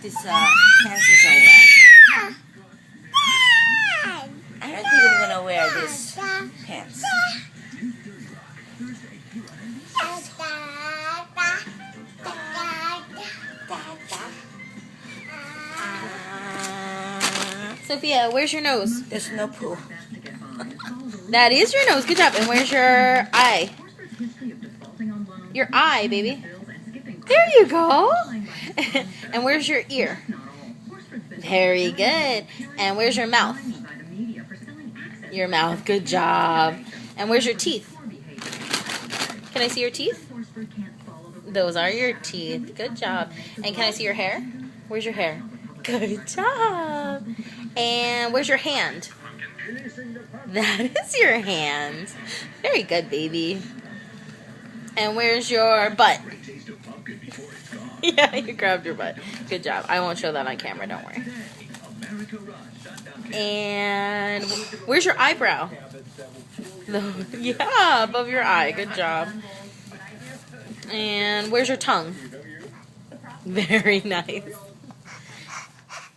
This pants is all wet. I don't think I'm gonna wear this pants. Sophia, where's your nose? There's no poo. That is your nose. Good job. And where's your eye? Your eye, baby. There you go. And where's your ear? Very good. And where's your mouth? Your mouth. Good job. And where's your teeth? Can I see your teeth? Those are your teeth. Good job. And can I see your hair? Where's your hair? Good job. And where's your hand? That is your hand. Very good, baby. And where's your butt? Yeah, you grabbed your butt. Good job. I won't show that on camera, don't worry. And where's your eyebrow? Yeah, above your eye. Good job. And where's your tongue? Very nice.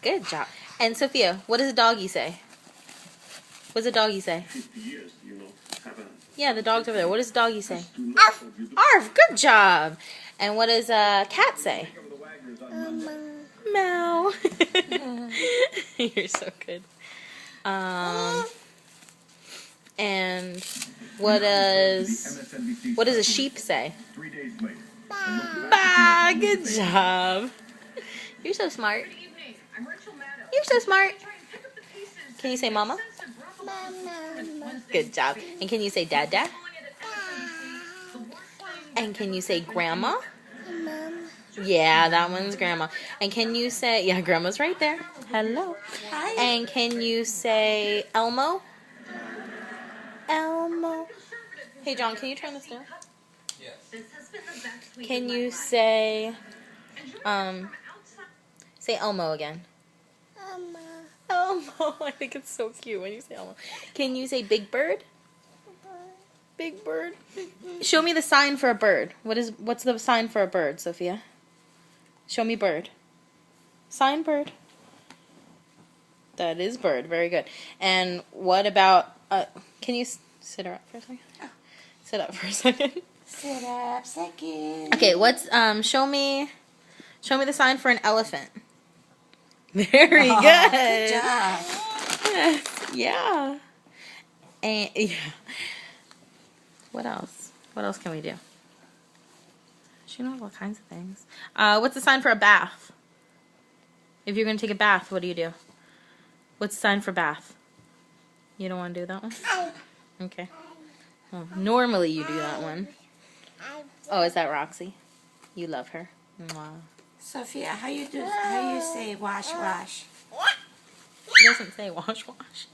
Good job. And Sophia, what does a doggy say? What does a doggy say? Yeah, the dog's over there. What does a doggy say? Arf! Arf! Good job. And what does a cat say? Meow. You're so good. And what does a sheep say? Bah! Good job. You're so smart. You're so smart. Can you say mama? Good job. And can you say dada? And can you say grandma? Yeah, that one's grandma. And can you say, yeah, grandma's right there. Hello. Hi. And can you say Elmo? Elmo. Hey, John, can you turn this down? Yes. Can you say Elmo again? Elmo. I think it's so cute when you say Elmo. Can you say Big Bird? Big Bird. Show me the sign for a bird. What's the sign for a bird, Sophia? Show me bird. Sign bird. That is bird. Very good. And what about can you sit her up for a second? Oh. Sit up for a second. Sit up, second. Okay, show me the sign for an elephant. Very good. Good job. Yes, yeah. And yeah. What else? What else can we do? She knows all kinds of things. What's the sign for a bath? If you're going to take a bath, what do? What's the sign for bath? You don't want to do that one? Okay. Well, normally you do that one. Oh, is that Roxy? You love her. Mwah. Sophia, how you say wash, wash? She doesn't say wash, wash.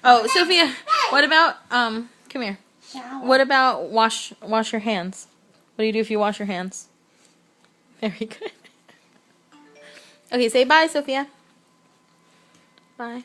Oh, Sophia, what about, come here. Shower. What about wash your hands? What do you do if you wash your hands? Very good. Okay, say bye, Sophia. Bye.